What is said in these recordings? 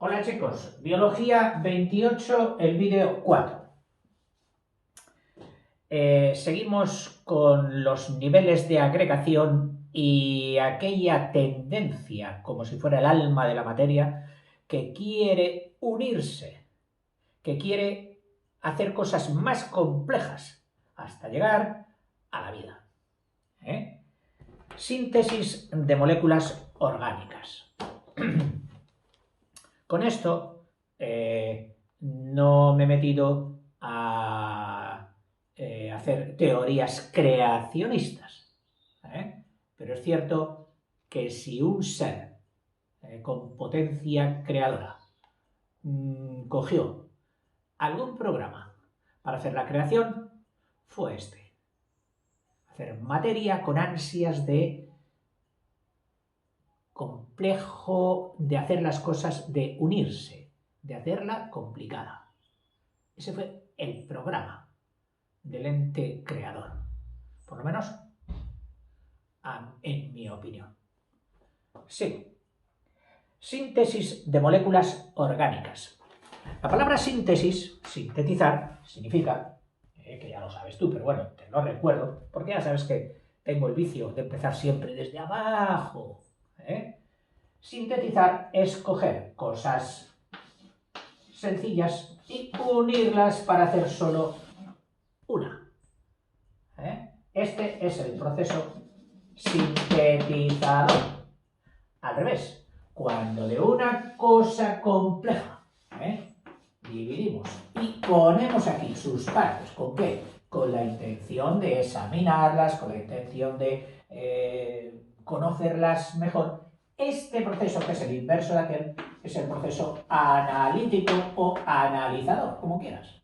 Hola chicos, Biología 28, el vídeo 4. Seguimos con los niveles de agregación y aquella tendencia, como si fuera el alma de la materia, que quiere unirse, que quiere hacer cosas más complejas hasta llegar a la vida. Síntesis de moléculas orgánicas. Con esto no me he metido a hacer teorías creacionistas, pero es cierto que si un ser con potencia creadora cogió algún programa para hacer la creación, fue este. Hacer materia con ansias de complejo, de hacer las cosas, de unirse, de hacerla complicada. Ese fue el programa del ente creador, por lo menos en mi opinión. Sí. Síntesis de moléculas orgánicas. La palabra síntesis, sintetizar, significa, que ya lo sabes tú, pero bueno, te lo recuerdo, porque ya sabes que tengo el vicio de empezar siempre desde abajo. Sintetizar es coger cosas sencillas y unirlas para hacer solo una. Este es el proceso sintetizador. Al revés, cuando de una cosa compleja dividimos y ponemos aquí sus partes, ¿con qué? Con la intención de examinarlas, con la intención de conocerlas mejor. Este proceso, que es el inverso de aquel, es el proceso analítico o analizador, como quieras.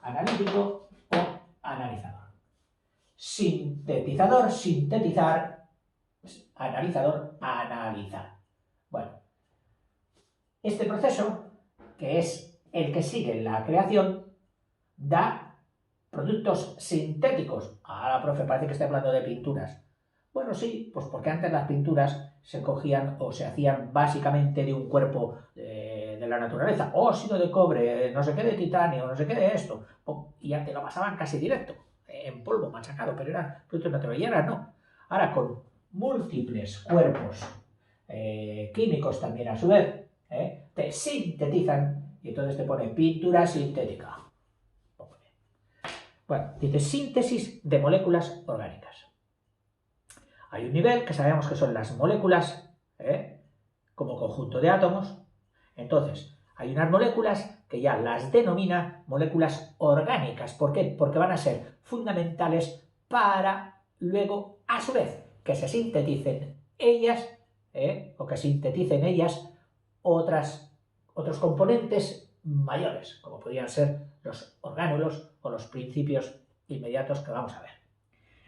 Analítico o analizador. Sintetizador, sintetizar. Analizador, analizar. Bueno, este proceso, que es el que sigue la creación, da productos sintéticos. Ahora, profe, parece que estoy hablando de pinturas. Bueno, sí, pues porque antes las pinturas se cogían o se hacían básicamente de un cuerpo de la naturaleza, óxido de cobre, no sé qué de titanio, no sé qué de esto, y ya te lo pasaban casi directo, en polvo machacado, pero eran productos naturales. Y ahora no. Ahora con múltiples cuerpos químicos también a su vez, te sintetizan y entonces te pone pintura sintética. Bueno, dice síntesis de moléculas orgánicas. Hay un nivel que sabemos que son las moléculas, como conjunto de átomos. Entonces, hay unas moléculas que ya las denomina moléculas orgánicas. ¿Por qué? Porque van a ser fundamentales para luego, a su vez, que se sinteticen ellas, o que sinteticen ellas otros componentes mayores, como podrían ser los orgánulos o los principios inmediatos que vamos a ver.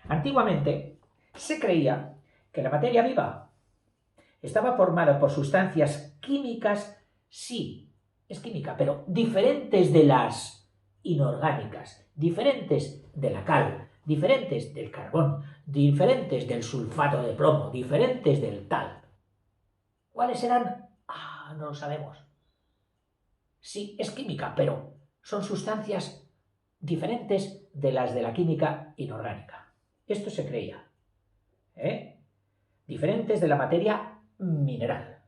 Antiguamente se creía que la materia viva estaba formada por sustancias químicas, sí, es química, pero diferentes de las inorgánicas, diferentes de la cal, diferentes del carbón, diferentes del sulfato de plomo, diferentes del tal. ¿Cuáles eran? No lo sabemos. Sí, es química, pero son sustancias diferentes de las de la química inorgánica. Esto se creía. Diferentes de la materia mineral.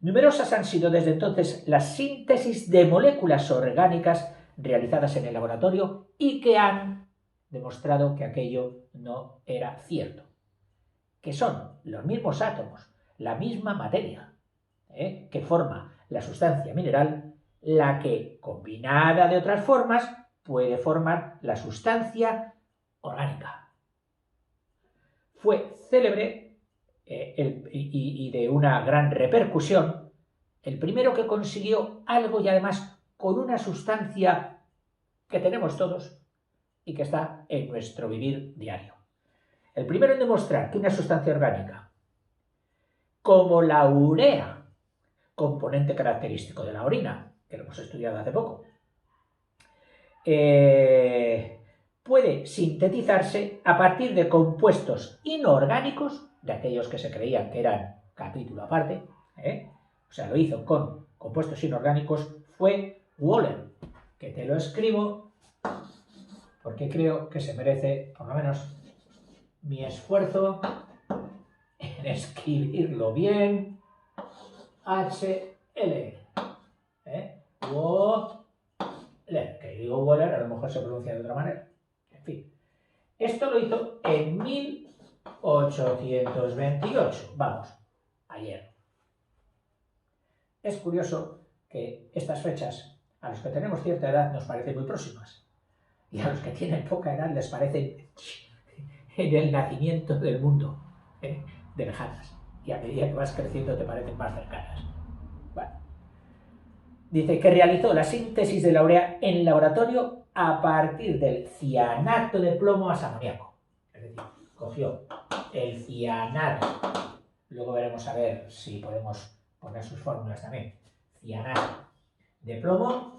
Numerosas han sido desde entonces las síntesis de moléculas orgánicas realizadas en el laboratorio y que han demostrado que aquello no era cierto. Que son los mismos átomos, la misma materia, que forma la sustancia mineral, la que, combinada de otras formas, puede formar la sustancia orgánica. Fue célebre y de una gran repercusión el primero que consiguió algo y además con una sustancia que tenemos todos y que está en nuestro vivir diario. El primero en demostrar que una sustancia orgánica, como la urea, componente característico de la orina, que lo hemos estudiado hace poco, puede sintetizarse a partir de compuestos inorgánicos, de aquellos que se creían que eran capítulo aparte, o sea, lo hizo con compuestos inorgánicos fue Wöhler, que te lo escribo porque creo que se merece, por lo menos, mi esfuerzo en escribirlo bien. HL. Wöhler, que digo Wöhler, a lo mejor se pronuncia de otra manera. En fin. Esto lo hizo en 1828. Vamos, ayer. Es curioso que estas fechas, a los que tenemos cierta edad, nos parecen muy próximas. Y a los que tienen poca edad les parecen en el nacimiento del mundo, de lejanas. Y a medida que vas creciendo te parecen más cercanas. Bueno. Dice que realizó la síntesis de la urea en laboratorio a partir del cianato de plomo a amoníaco. Es decir, cogió el cianato. Luego veremos a ver si podemos poner sus fórmulas también. Cianato de plomo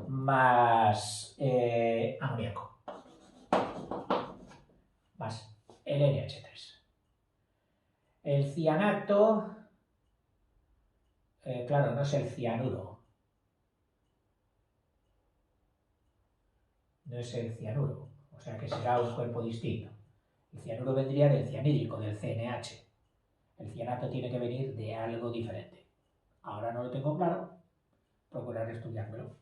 más amoníaco más el NH3. El cianato, claro, no es el cianuro. No es el cianuro, o sea que será un cuerpo distinto. El cianuro vendría del cianhídrico, del CNH. El cianato tiene que venir de algo diferente. Ahora no lo tengo claro, procuraré estudiármelo.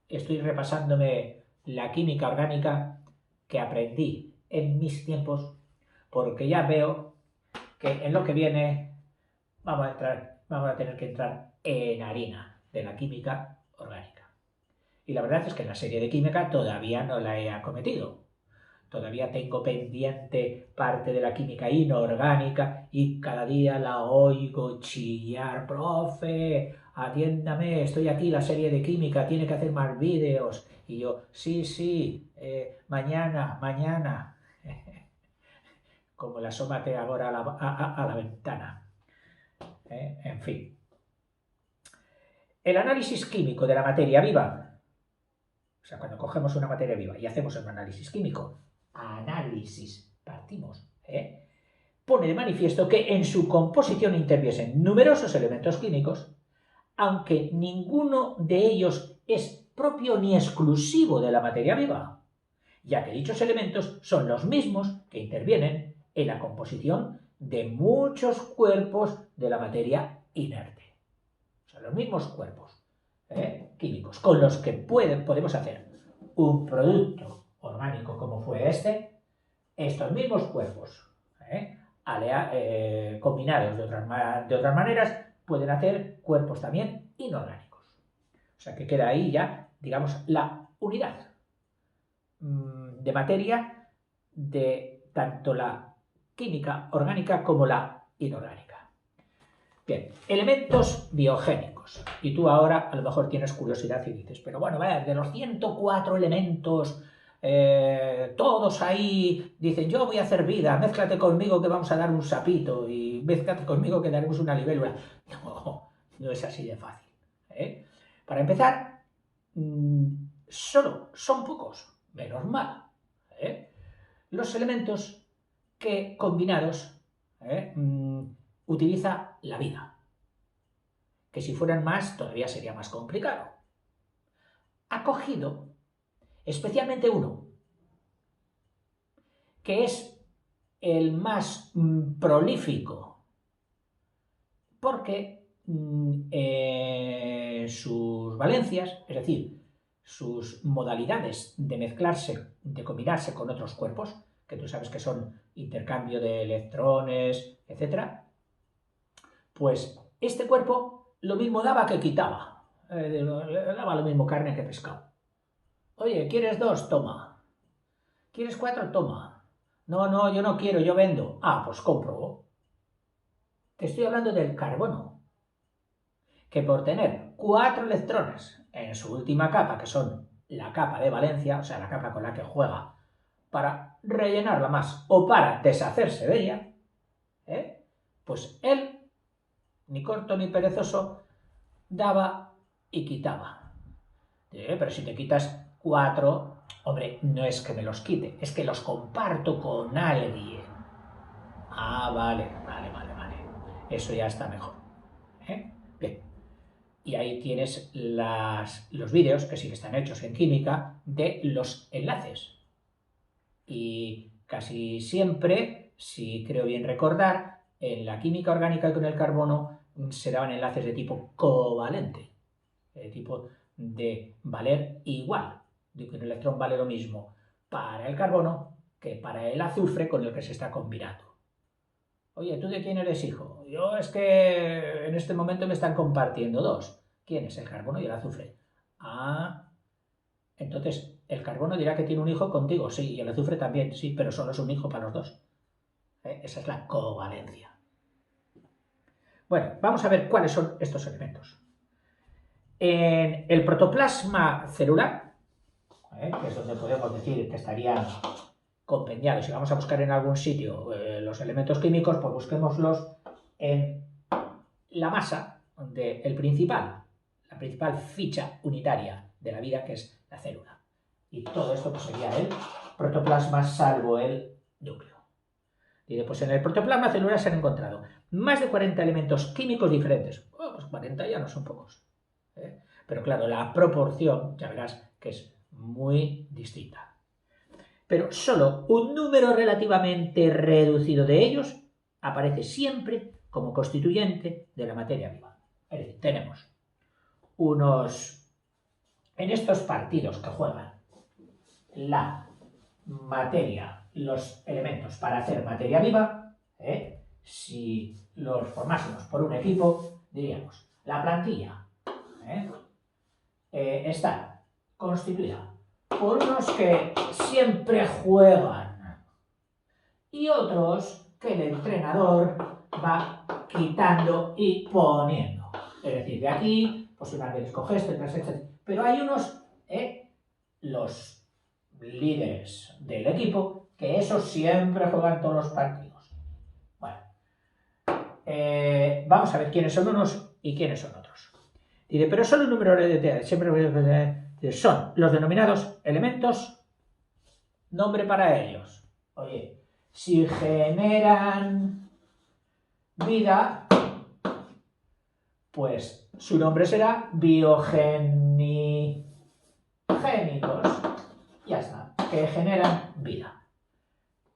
Estoy repasándome la química orgánica que aprendí en mis tiempos, porque ya veo que en lo que viene vamos a tener que entrar en harina de la química orgánica. Y la verdad es que en la serie de química todavía no la he acometido. Todavía tengo pendiente parte de la química inorgánica y cada día la oigo chillar: profe, atiéndame, estoy aquí, la serie de química, tiene que hacer más vídeos. Y yo, sí, mañana. Como la asómate ahora a la ventana. En fin. El análisis químico de la materia viva, o sea, cuando cogemos una materia viva y hacemos un análisis químico, partimos, pone de manifiesto que en su composición intervienen numerosos elementos químicos, aunque ninguno de ellos es propio ni exclusivo de la materia viva, ya que dichos elementos son los mismos que intervienen en la composición de muchos cuerpos de la materia inerte. O sea, los mismos cuerpos químicos con los que podemos hacer un producto orgánico como fue estos mismos cuerpos combinados de otras maneras pueden hacer cuerpos también inorgánicos. O sea que queda ahí ya, digamos, la unidad de materia de tanto la química orgánica como la inorgánica. Bien, elementos biogénicos. Y tú ahora a lo mejor tienes curiosidad y dices, pero bueno, a ver, de los 104 elementos, todos ahí dicen, yo voy a hacer vida, mézclate conmigo que vamos a dar un sapito y mézclate conmigo que daremos una libélula. No es así de fácil. Para empezar, solo son pocos, menos mal, los elementos que combinados utiliza la vida. Que si fueran más, todavía sería más complicado. Ha cogido especialmente uno, que es el más prolífico, porque sus valencias, es decir, sus modalidades de mezclarse, de combinarse con otros cuerpos, que tú sabes que son intercambio de electrones, etc., pues este cuerpo lo mismo daba que quitaba. Daba lo mismo carne que pescado. Oye, ¿quieres 2? Toma. ¿Quieres 4? Toma. No, yo no quiero, yo vendo. Ah, pues compro. Te estoy hablando del carbono, que por tener 4 electrones en su última capa, que son la capa de valencia, o sea, la capa con la que juega para rellenarla más o para deshacerse de ella, pues él, ni corto ni perezoso, daba y quitaba. Pero si te quitas 4, hombre, no es que me los quite, es que los comparto con alguien. Ah, vale. Eso ya está mejor. Bien. Y ahí tienes los vídeos, que sí que están hechos en química, de los enlaces. Y casi siempre, si creo bien recordar, en la química orgánica con el carbono se daban enlaces de tipo covalente, de tipo de valer igual, de que un electrón vale lo mismo para el carbono que para el azufre con el que se está combinando. Oye, ¿tú de quién eres hijo? Yo es que en este momento me están compartiendo dos. ¿Quién es? El carbono y el azufre. Ah, entonces el carbono dirá que tiene un hijo contigo, sí, y el azufre también, sí, pero solo es un hijo para los dos. Esa es la covalencia. Bueno, vamos a ver cuáles son estos elementos. En el protoplasma celular, que es donde podemos decir que estarían compendiados, si vamos a buscar en algún sitio los elementos químicos, pues busquémoslos en la masa del principal, la principal ficha unitaria de la vida, que es la célula. Y todo esto pues sería el protoplasma salvo el núcleo. Y después en el protoplasma celular se han encontrado más de 40 elementos químicos diferentes. Oh, pues 40 ya no son pocos. Pero claro, la proporción, ya verás, que es muy distinta. Pero solo un número relativamente reducido de ellos aparece siempre como constituyente de la materia viva. Es decir, tenemos en estos partidos que juegan la materia, los elementos para hacer materia viva, si los formásemos por un equipo, diríamos, la plantilla está constituida por unos que siempre juegan y otros que el entrenador va quitando y poniendo. Es decir, de aquí, pues una vez escoges, etc. Pero hay unos, los líderes del equipo, que esos siempre juegan todos los partidos. Bueno, vamos a ver quiénes son unos y quiénes son otros. Dice, pero solo un número de siempre son los denominados elementos, nombre para ellos. Oye, si generan vida, pues su nombre será biogénicos. Ya está, que generan vida.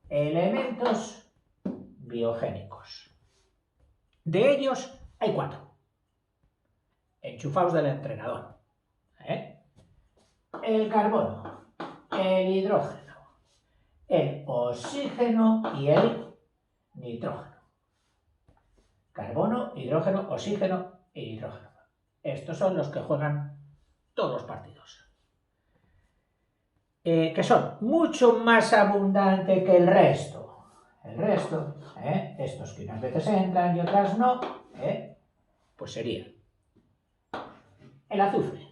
Elementos biogénicos. De ellos hay 4. Enchufados del entrenador. El carbono, el hidrógeno, el oxígeno y el nitrógeno. Carbono, hidrógeno, oxígeno y nitrógeno. Estos son los que juegan todos los partidos. Que son mucho más abundantes que el resto. El resto, estos que unas veces entran y otras no, pues sería el azufre.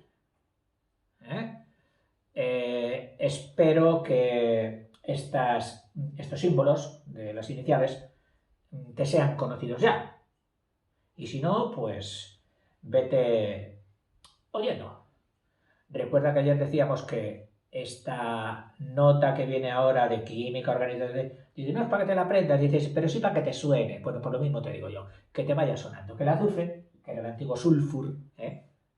Espero que estos símbolos de las iniciales te sean conocidos ya. Y si no, pues vete oyendo. Recuerda que ayer decíamos que esta nota que viene ahora de química orgánica, dice, no es para que te la aprendas, dices, pero sí para que te suene. Bueno, por lo mismo te digo yo, que te vaya sonando. Que el azufre, que era el antiguo sulfur,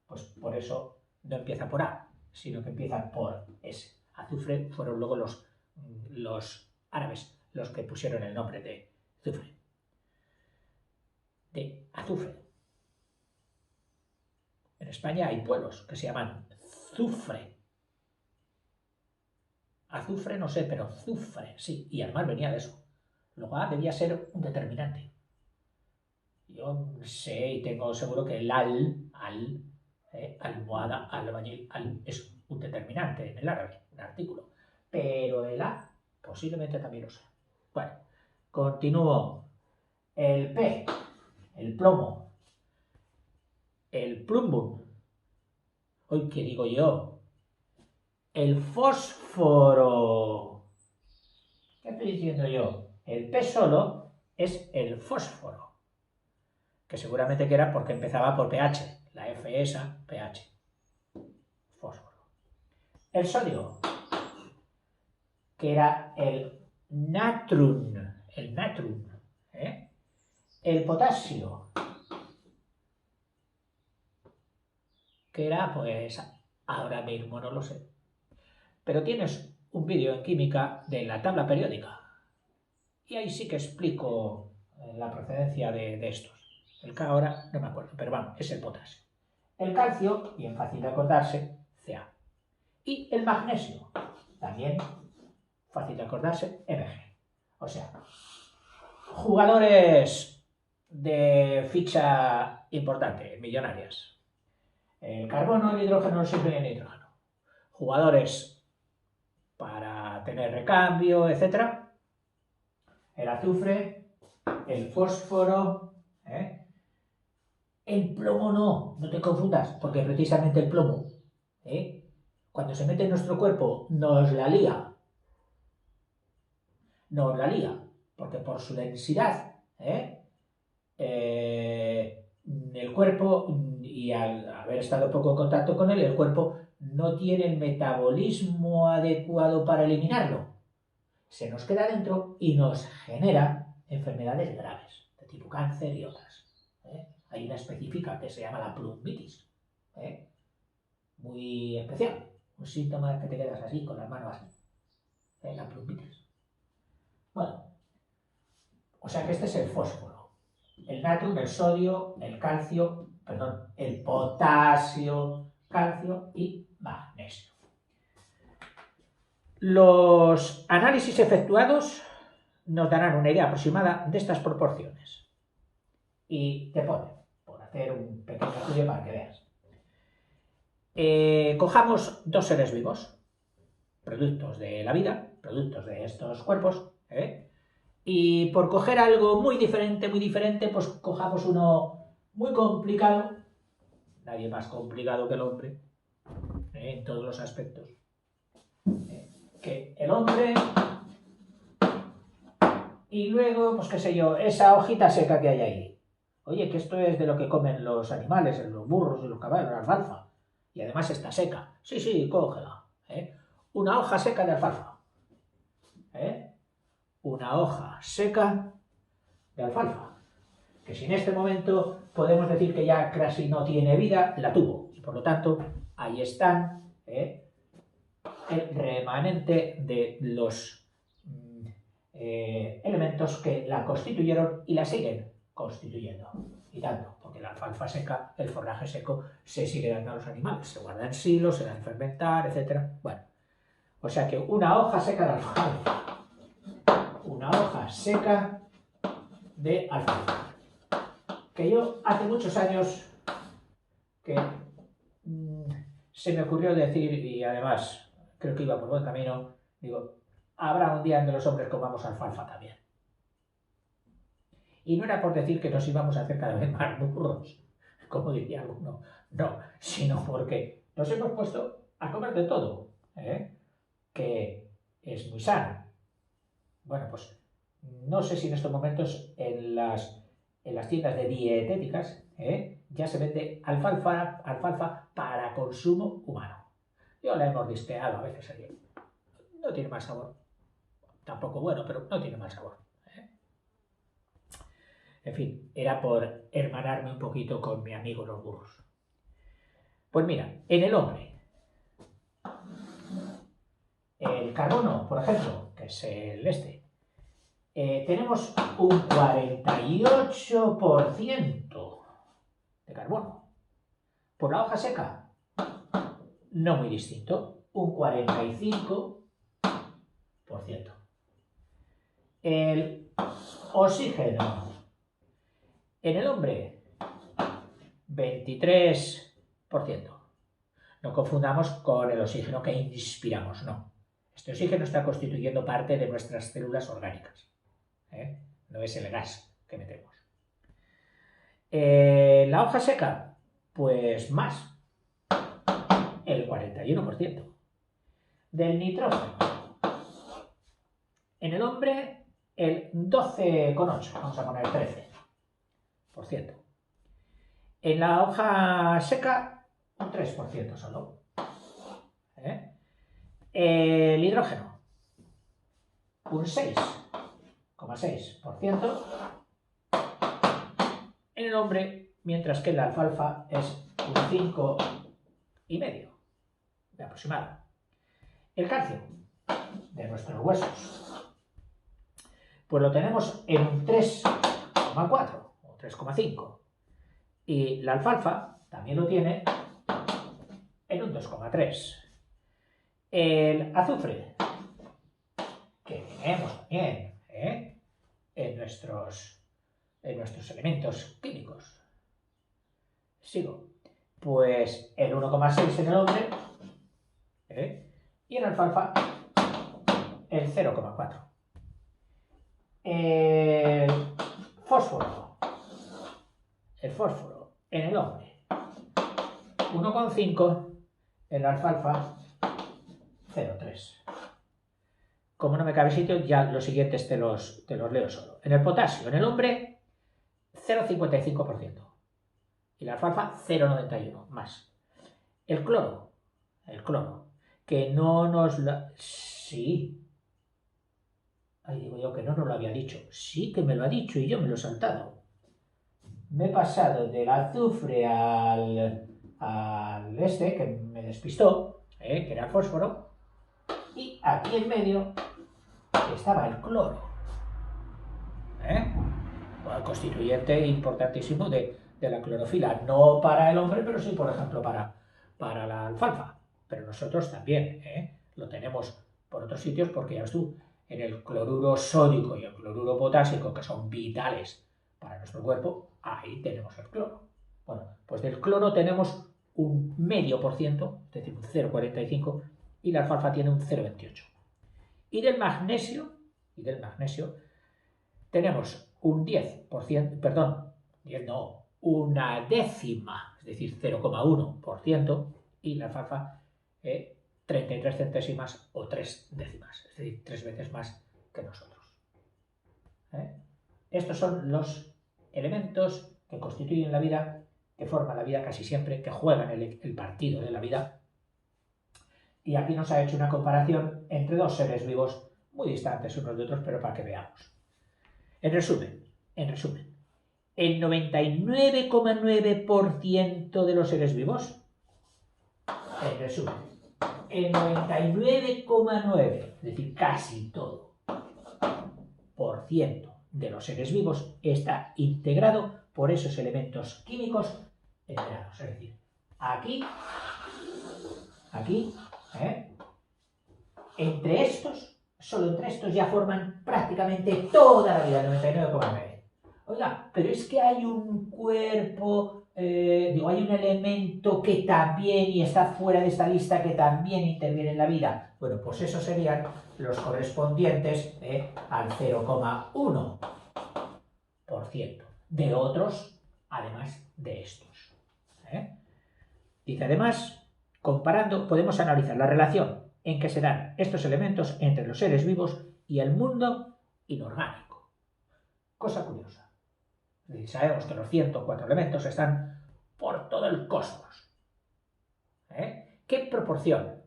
pues por eso no empieza por A, sino que empieza por S. Azufre fueron luego los árabes los que pusieron el nombre de azufre. De azufre. En España hay pueblos que se llaman Zufre. Azufre no sé, pero Zufre, sí. Y además venía de eso. Luego A debía ser un determinante. Yo sé y tengo seguro que el almohada, albañil, es un determinante en el árabe, un artículo. Pero el A posiblemente también lo sea. Bueno, continúo. El P, el plomo. El plumbum. Hoy, ¿qué digo yo? El fósforo. ¿Qué estoy diciendo yo? El P solo es el fósforo, que seguramente que era porque empezaba por pH, la F esa, pH. Fósforo. El sodio, que era el natrum. El potasio, ¿Qué era? Pues ahora mismo no lo sé. Pero tienes un vídeo en química de la tabla periódica. Y ahí sí que explico la procedencia de estos. El K ahora no me acuerdo, pero vamos, es el potasio. El calcio, bien fácil de acordarse, Ca. Y el magnesio, también fácil de acordarse, Mg. O sea, jugadores de ficha importante, millonarias. El carbono, el hidrógeno, el oxígeno y el nitrógeno. Jugadores para tener recambio, etc. El azufre, el fósforo, el plomo no te confundas, porque precisamente el plomo, cuando se mete en nuestro cuerpo, nos la lía, porque por su densidad, el cuerpo, y al haber estado poco en contacto con él, el cuerpo no tiene el metabolismo adecuado para eliminarlo. Se nos queda dentro y nos genera enfermedades graves, de tipo cáncer y otras. Hay una específica que se llama la plumbitis, muy especial, un síntoma que te quedas así, con las manos así, la plumbitis. Bueno, o sea que este es el fósforo, el natrium, el sodio, el calcio, el potasio, calcio y magnesio. Los análisis efectuados nos darán una idea aproximada de estas proporciones. Y te ponen, por hacer un pequeño estudio para que veas. Cojamos dos seres vivos, productos de la vida, productos de estos cuerpos, y por coger algo muy diferente, pues cojamos uno muy complicado, nadie más complicado que el hombre, en todos los aspectos, que el hombre, y luego, pues qué sé yo, esa hojita seca que hay ahí. Oye, que esto es de lo que comen los animales, los burros y los caballos, la alfalfa. Y además está seca. Sí, cógela. Una hoja seca de alfalfa. Una hoja seca de alfalfa. Que si en este momento podemos decir que ya casi no tiene vida, la tuvo. Y por lo tanto, ahí están el remanente de los elementos que la constituyeron y la siguen constituyendo. Y tanto, porque la alfalfa seca, el forraje seco, se sigue dando a los animales. Se guarda en silos, se da a fermentar, etc. Bueno, o sea que una hoja seca de alfalfa. Una hoja seca de alfalfa. Que yo hace muchos años que se me ocurrió decir, y además creo que iba por buen camino, digo, habrá un día en que los hombres comamos alfalfa también. Y no era por decir que nos íbamos a hacer cada vez más burros, como diría alguno, no, sino porque nos hemos puesto a comer de todo, que es muy sano. Bueno, pues no sé si en estos momentos en las tiendas de dietéticas ya se vende alfalfa para consumo humano. Yo la he mordisqueado a veces allí. No tiene mal sabor. Tampoco bueno, pero no tiene mal sabor. En fin, era por hermanarme un poquito con mi amigo los burros. Pues mira, en el hombre, el carbono, por ejemplo, que es el tenemos un 48% de carbono. Por la hoja seca, no muy distinto, un 45%. El oxígeno, en el hombre, 23%. No confundamos con el oxígeno que inspiramos, no. Este oxígeno está constituyendo parte de nuestras células orgánicas. No es el gas que metemos. La hoja seca, pues más, el 41%. Del nitrógeno, en el hombre, el 12,8%, vamos a poner 13%. En la hoja seca, un 3% solo. El hidrógeno, un 6,6% en el hombre, mientras que la alfalfa es un 5,9%. de aproximado. El calcio de nuestros huesos, pues lo tenemos en un 3,4 o 3,5. Y la alfalfa también lo tiene en un 2,3. El azufre, que tenemos también en nuestros elementos químicos. Sigo. Pues el 1,6 en el hombre y en la alfalfa el 0,4. El fósforo en el hombre 1,5, en la alfalfa 0,3. Como no me cabe sitio, ya los siguientes te los leo solo. En el potasio, en el hombre 0,55% y la alfalfa 0,91 más. El cloro, que no nos lo... Sí. Ahí digo yo que no nos lo había dicho. Sí que me lo ha dicho y yo me lo he saltado. Me he pasado del azufre al que me despistó, que era el fósforo, y aquí en medio estaba el cloro. Bueno, constituyente importantísimo de la clorofila. No para el hombre, pero sí, por ejemplo, para la alfalfa. Pero nosotros también lo tenemos por otros sitios porque ya ves tú, en el cloruro sódico y el cloruro potásico, que son vitales para nuestro cuerpo, ahí tenemos el cloro. Bueno, pues del cloro tenemos un 0,5%, es decir, un 0,45, y la alfalfa tiene un 0,28. Y del magnesio tenemos un 10%, perdón, 10 no, una décima, es decir, 0,1%, y la alfalfa 33 centésimas o 3 décimas, es decir, 3 veces más que nosotros. Estos son los elementos que constituyen la vida, que forman la vida casi siempre, que juegan el partido de la vida. Y aquí nos ha hecho una comparación entre dos seres vivos muy distantes unos de otros, pero para que veamos. En resumen, el 99,9% de los seres vivos, el 99,9%, es decir, casi todo, por ciento de los seres vivos está integrado por esos elementos químicos enterados. Es decir, aquí, solo entre estos ya forman prácticamente toda la vida, el 99,9%. Oiga, pero es que hay un cuerpo, hay un elemento que también, y está fuera de esta lista, que también interviene en la vida. Bueno, pues esos serían los correspondientes al 0,1% de otros, además de estos. Dice, además, comparando, podemos analizar la relación en que se dan estos elementos entre los seres vivos y el mundo inorgánico. Cosa curiosa. Sabemos que los 104 elementos están por todo el cosmos. ¿Qué proporción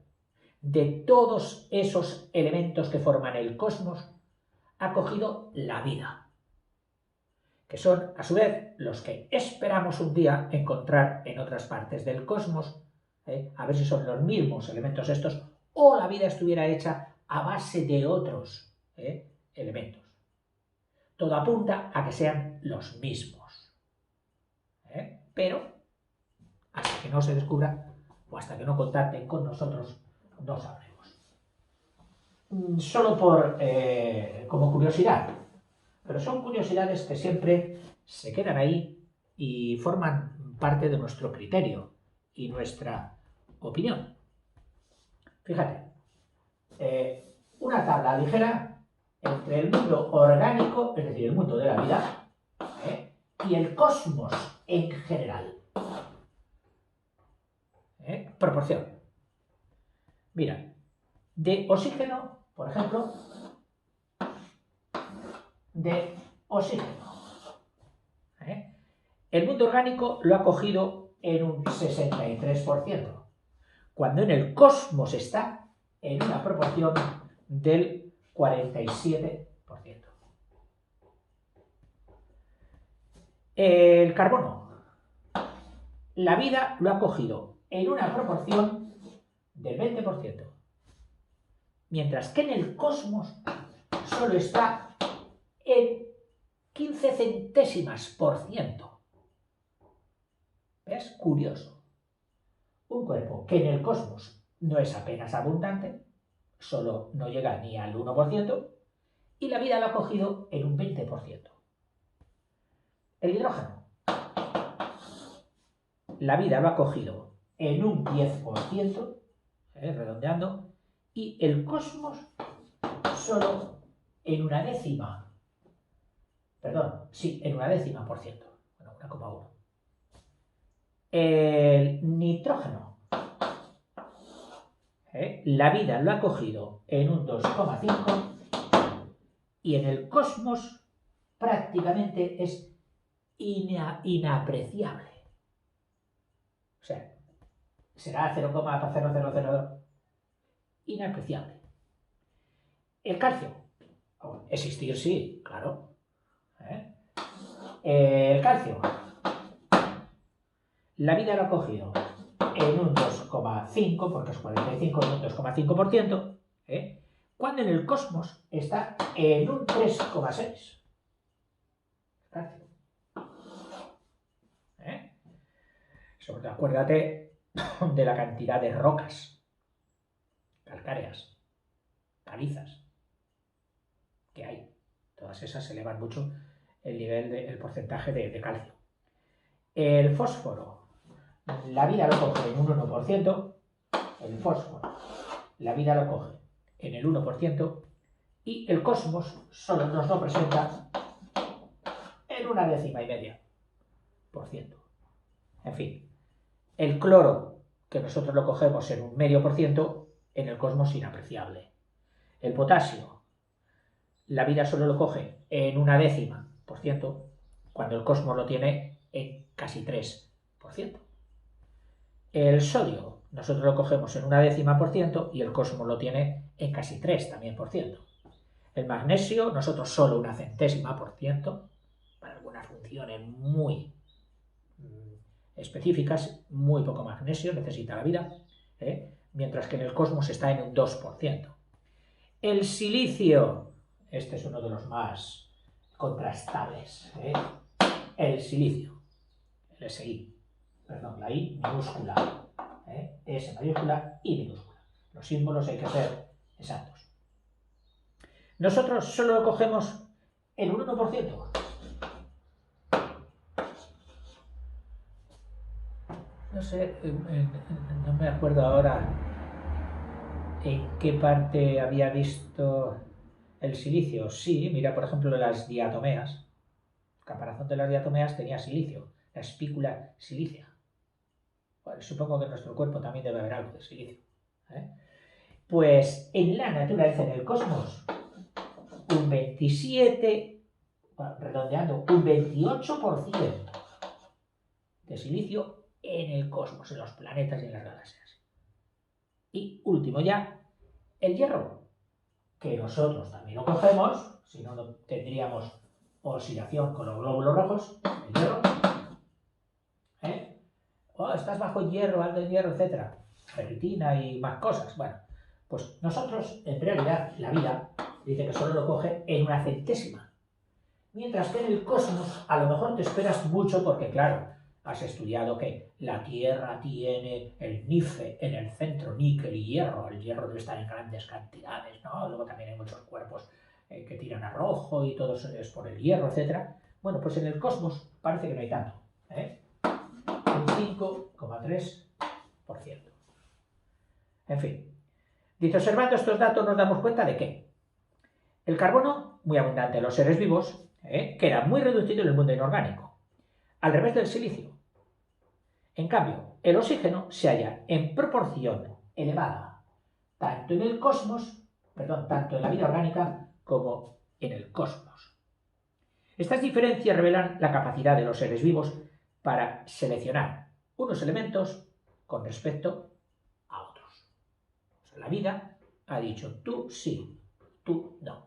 de todos esos elementos que forman el cosmos ha cogido la vida? Que son, a su vez, los que esperamos un día encontrar en otras partes del cosmos, a ver si son los mismos elementos estos, o la vida estuviera hecha a base de otros elementos. Todo apunta a que sean los mismos. Pero, hasta que no se descubra, o hasta que no contacten con nosotros, no sabremos. Solo como curiosidad, pero son curiosidades que siempre se quedan ahí y forman parte de nuestro criterio y nuestra opinión. Fíjate, una tabla ligera entre el mundo orgánico, es decir, el mundo de la vida, y el cosmos en general. Proporción. Mira, de oxígeno, por ejemplo, el mundo orgánico lo ha cogido en un 63%, cuando en el cosmos está en una proporción del 47%. El carbono. La vida lo ha cogido en una proporción del 20%, mientras que en el cosmos solo está en 15 centésimas por ciento. ¿Ves? Curioso. Un cuerpo que en el cosmos no es apenas abundante, solo no llega ni al 1%, y la vida lo ha cogido en un 20%. El hidrógeno. La vida lo ha cogido en un 10%, redondeando, y el cosmos solo en una décima. Perdón, sí, en una décima por ciento. Bueno, 1,1. El nitrógeno. La vida lo ha cogido en un 2,5 y en el cosmos prácticamente es inapreciable. O sea, será 0,0002. Inapreciable. El calcio. Existir sí, claro. El calcio. La vida lo ha cogido en un 2,5, porque es 45, en un 2,5%, cuando en el cosmos está en un 3,6. Calcio. Sobre todo, acuérdate de la cantidad de rocas calcáreas, calizas que hay. Todas esas elevan mucho el nivel el porcentaje de calcio. El fósforo, la vida lo coge en un 1%, el fósforo, la vida lo coge en el 1%, y el cosmos solo nos lo presenta en una décima y media por ciento. En fin, el cloro, que nosotros lo cogemos en un medio por ciento, en el cosmos inapreciable. El potasio, la vida solo lo coge en una décima por ciento, cuando el cosmos lo tiene en casi 3%. El sodio, nosotros lo cogemos en una décima por ciento y el cosmos lo tiene en casi 3 también por ciento. El magnesio, nosotros solo una centésima por ciento, para algunas funciones muy específicas, muy poco magnesio necesita la vida, mientras que en el cosmos está en un 2%. El silicio, este es uno de los más contrastables, el silicio, el SI, perdón, la I minúscula, S mayúscula, I minúscula. Los símbolos hay que ser exactos. Nosotros solo lo cogemos en un 1%. No sé, no me acuerdo ahora en qué parte había visto el silicio. Sí, mira, por ejemplo, las diatomeas. El caparazón de las diatomeas tenía silicio, la espícula silicia. Bueno, supongo que en nuestro cuerpo también debe haber algo de silicio. Pues en la naturaleza, en el cosmos, un 27, redondeando, un 28% de silicio en el cosmos, en los planetas y en las galaxias. Y último ya, el hierro, que nosotros también lo cogemos, si no, no tendríamos oxidación con los glóbulos rojos, el hierro. Estás bajo el hierro, alto en hierro, etc. Ferritina y más cosas. Bueno, pues nosotros, en realidad, la vida dice que solo lo coge en una centésima. Mientras que en el cosmos a lo mejor te esperas mucho porque, claro, has estudiado que la Tierra tiene el NIFE en el centro, níquel y hierro. El hierro debe estar en grandes cantidades, ¿no? Luego también hay muchos cuerpos que tiran a rojo y todo eso es por el hierro, etc. Bueno, pues en el cosmos parece que no hay tanto, un 5,3%. En fin, dicho observando estos datos nos damos cuenta de que el carbono, muy abundante en los seres vivos, queda muy reducido en el mundo inorgánico, al revés del silicio. En cambio, el oxígeno se halla en proporción elevada, tanto en el cosmos, tanto en la vida orgánica como en el cosmos. Estas diferencias revelan la capacidad de los seres vivos para seleccionar unos elementos con respecto a otros. O sea, la vida ha dicho tú sí, tú no.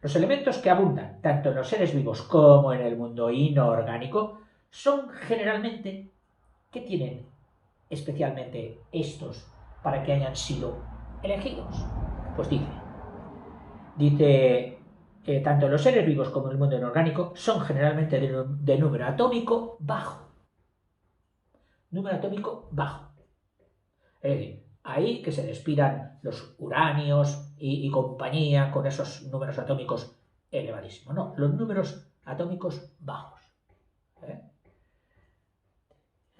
Los elementos que abundan tanto en los seres vivos como en el mundo inorgánico son generalmente que tienen especialmente estos para que hayan sido elegidos? Pues dice que tanto los seres vivos como el mundo inorgánico son generalmente de número atómico bajo. Número atómico bajo. Es decir, ahí que se despidan los uranios y compañía con esos números atómicos elevadísimos. No, los números atómicos bajos.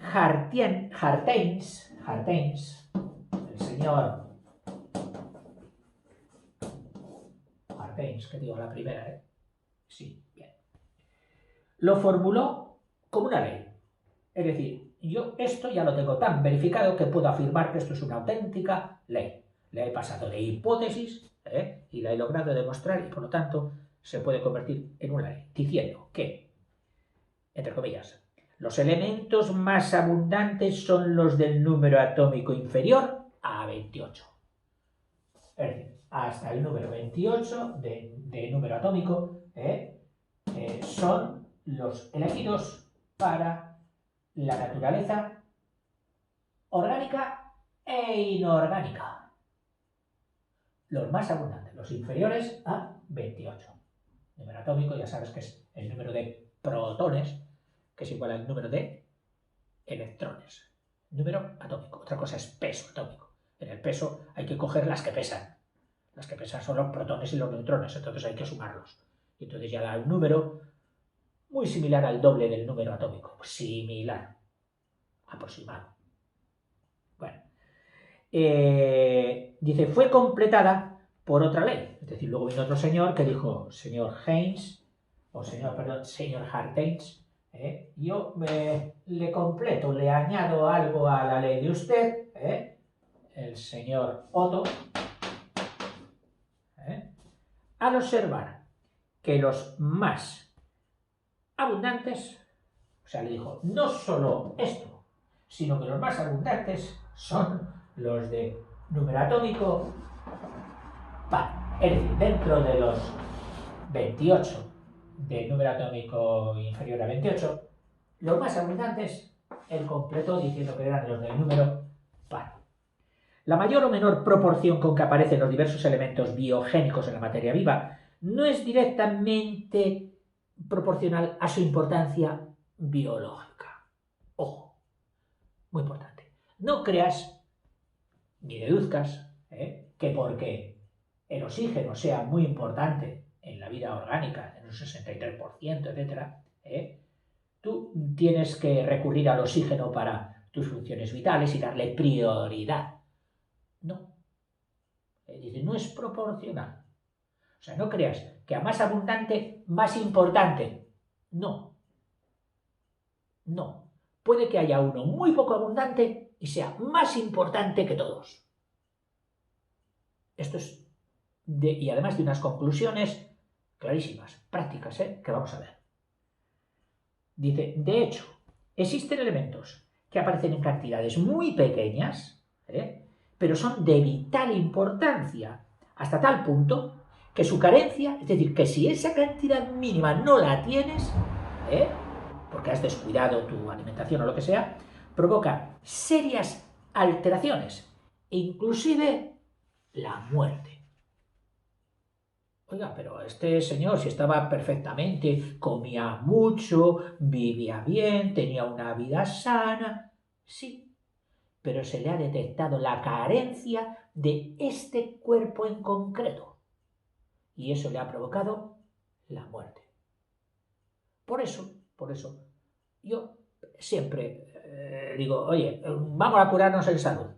Harteins, el señor Harteins, que digo la primera, sí, bien, lo formuló como una ley. Es decir, yo esto ya lo tengo tan verificado que puedo afirmar que esto es una auténtica ley. Le he pasado de hipótesis y la he logrado demostrar y por lo tanto se puede convertir en una ley, diciendo que, entre comillas, los elementos más abundantes son los del número atómico inferior a 28. Es decir, hasta el número 28 de número atómico son los elegidos para la naturaleza orgánica e inorgánica. Los más abundantes, los inferiores a 28. Número atómico, ya sabes que es el número de protones, que es igual al número de electrones. Número atómico. Otra cosa es peso atómico. En el peso hay que coger las que pesan. Las que pesan son los protones y los neutrones, entonces hay que sumarlos. Y entonces ya da un número muy similar al doble del número atómico. Similar. Aproximado. Bueno. Dice, fue completada por otra ley. Es decir, luego vino otro señor que dijo, señor Harteins, yo le completo, le añado algo a la ley de usted, el señor Otto, al observar que los más abundantes, o sea, le dijo, no solo esto, sino que los más abundantes son los de número atómico par. Es decir, dentro de los 28 del número atómico inferior a 28, los más abundantes, él completó diciendo que eran los del número par. La mayor o menor proporción con que aparecen los diversos elementos biogénicos en la materia viva no es directamente proporcional a su importancia biológica. Ojo, muy importante. No creas ni deduzcas que porque el oxígeno sea muy importante en la vida orgánica, en un 63%, etc., tú tienes que recurrir al oxígeno para tus funciones vitales y darle prioridad. No. Dice, no es proporcional. O sea, no creas que a más abundante, más importante. No. No. Puede que haya uno muy poco abundante y sea más importante que todos. Esto es y además de unas conclusiones clarísimas, prácticas, que vamos a ver. Dice, de hecho, existen elementos que aparecen en cantidades muy pequeñas, pero son de vital importancia, hasta tal punto que su carencia, es decir, que si esa cantidad mínima no la tienes, porque has descuidado tu alimentación o lo que sea, provoca serias alteraciones, inclusive la muerte. Oiga, pero este señor, si estaba perfectamente, comía mucho, vivía bien, tenía una vida sana, sí, pero se le ha detectado la carencia de este cuerpo en concreto y eso le ha provocado la muerte. Por eso, yo siempre digo, oye, vamos a curarnos en salud,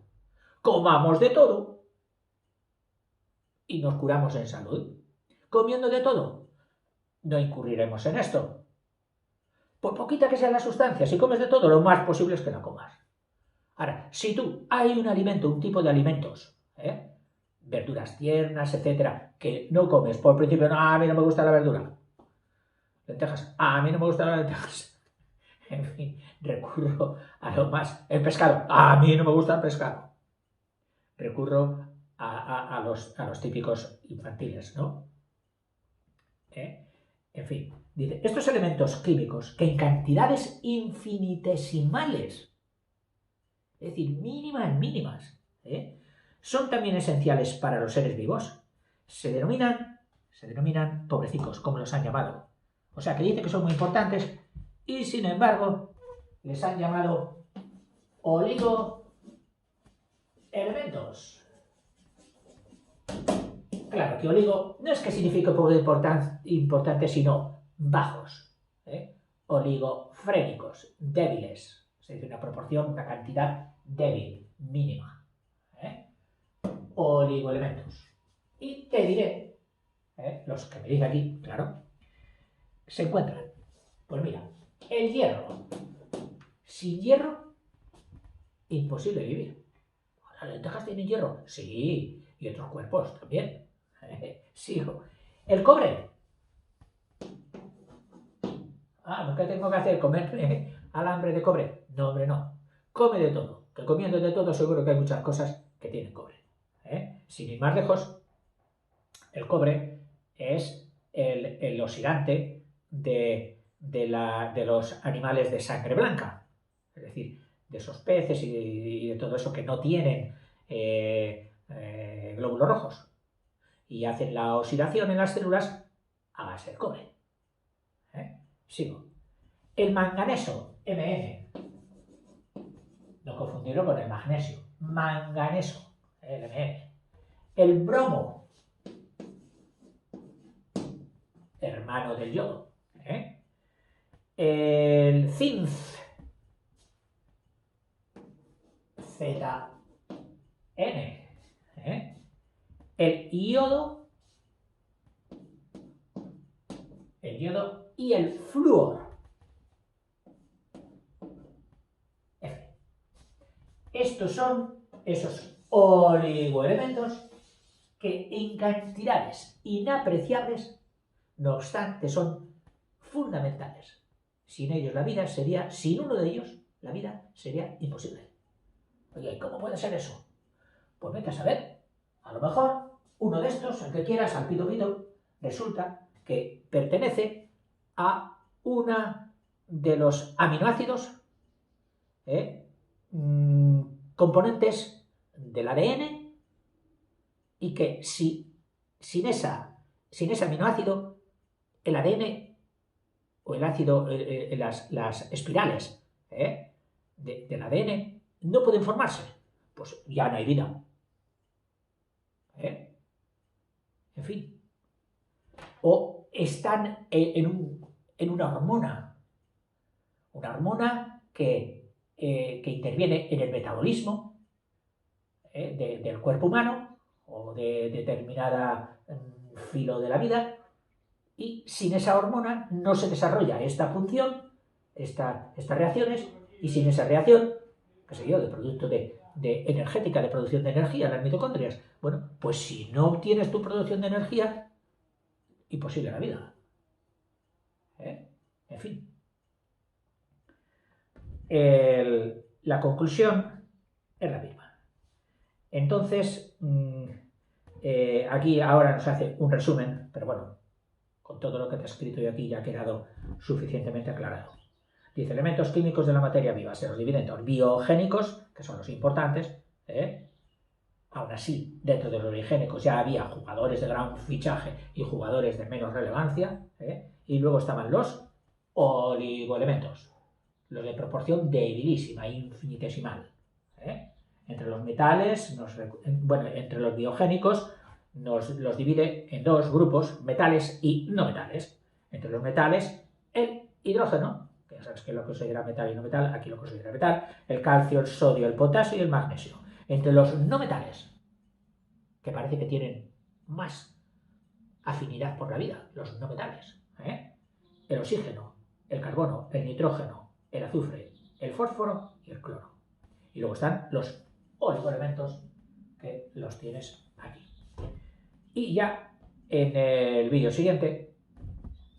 comamos de todo y nos curamos en salud. Comiendo de todo, no incurriremos en esto. Por poquita que sea la sustancia, si comes de todo, lo más posible es que la comas. Ahora, si tú hay un alimento, un tipo de alimentos, verduras tiernas, etcétera, que no comes por principio, no, a mí no me gusta la verdura. Lentejas, a mí no me gustan las lentejas. En fin, recurro a lo más. El pescado, a mí no me gusta el pescado. Recurro a los típicos infantiles, ¿no? En fin, dice, estos elementos químicos que en cantidades infinitesimales es decir, mínimas, mínimas, son también esenciales para los seres vivos. Se denominan pobrecicos, como los han llamado. O sea, que dice que son muy importantes y, sin embargo, les han llamado oligoelementos. Claro que oligo no es que signifique poco importante, sino bajos, oligofrénicos, débiles, es decir, una proporción, una cantidad débil, mínima. Oligoelementos. Y te diré, los que me dice aquí, claro, se encuentran. Pues mira, el hierro. Sin hierro, imposible vivir. ¿Las lentejas tienen hierro? Sí, y otros cuerpos también. Sigo. El cobre. ¿Qué tengo que hacer? ¿Comer alambre de cobre? No, hombre, no. Come de todo. Que comiendo de todo seguro que hay muchas cosas que tienen cobre. Sin ir más lejos, el cobre es el oxidante de los animales de sangre blanca. Es decir, de esos peces y de todo eso que no tienen glóbulos rojos. Y hacen la oxidación en las células a base de cobre. Sigo. El manganeso, Mn. No confundirlo con el magnesio. Manganeso, el Mn. El bromo, hermano del yodo. El zinc, Zn. El yodo y el flúor, F. Estos son esos oligoelementos que en cantidades inapreciables, no obstante, son fundamentales. Sin ellos sin uno de ellos, la vida sería imposible. Oye, ¿cómo puede ser eso? Pues vete a saber. A lo mejor uno de estos, el que quieras, al pido, resulta que pertenece a una de los aminoácidos componentes del ADN y que sin ese aminoácido el ADN o el ácido, las espirales del ADN no pueden formarse, pues ya no hay vida. En fin. O están en una hormona que interviene en el metabolismo del cuerpo humano o de determinada filo de la vida, y sin esa hormona no se desarrolla esta función, estas reacciones, y sin esa reacción, qué sé yo, de producto de energética, de producción de energía, las mitocondrias, bueno, pues si no obtienes tu producción de energía, imposible la vida. En fin. La conclusión es la misma. Entonces, aquí ahora nos hace un resumen, pero bueno, con todo lo que te he escrito yo aquí ya ha quedado suficientemente aclarado. Dice, elementos químicos de la materia viva se los dividen en dos: biogénicos, que son los importantes, aún así, dentro de los biogénicos ya había jugadores de gran fichaje y jugadores de menos relevancia, y luego estaban los oligoelementos, los de proporción debilísima, infinitesimal. Entre los metales, entre los biogénicos, los divide en dos grupos, metales y no metales. Entre los metales, el hidrógeno, que ya sabes que lo considera metal y no metal, aquí lo considera metal, el calcio, el sodio, el potasio y el magnesio. Entre los no metales, que parece que tienen más afinidad por la vida, los no metales, el oxígeno, el carbono, el nitrógeno, el azufre, el fósforo y el cloro. Y luego están los oligoelementos, que los tienes aquí. Y ya en el vídeo siguiente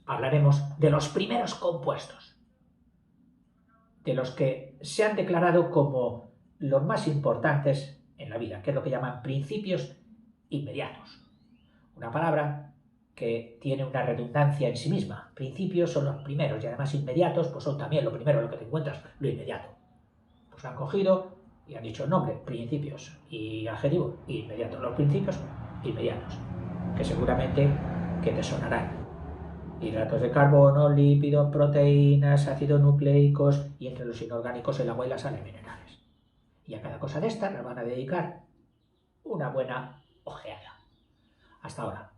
hablaremos de los primeros compuestos, de los que se han declarado como los más importantes en la vida, que es lo que llaman principios inmediatos. Una palabra que tiene una redundancia en sí misma. Principios son los primeros y además inmediatos pues son también lo primero, lo que te encuentras, lo inmediato. Pues lo han cogido y han dicho el nombre, principios, y adjetivo, inmediato. Los principios inmediatos, que seguramente que te sonarán. Hidratos de carbono, lípidos, proteínas, ácidos nucleicos y entre los inorgánicos el agua y las sales minerales. Y a cada cosa de estas le van a dedicar una buena ojeada. Hasta ahora.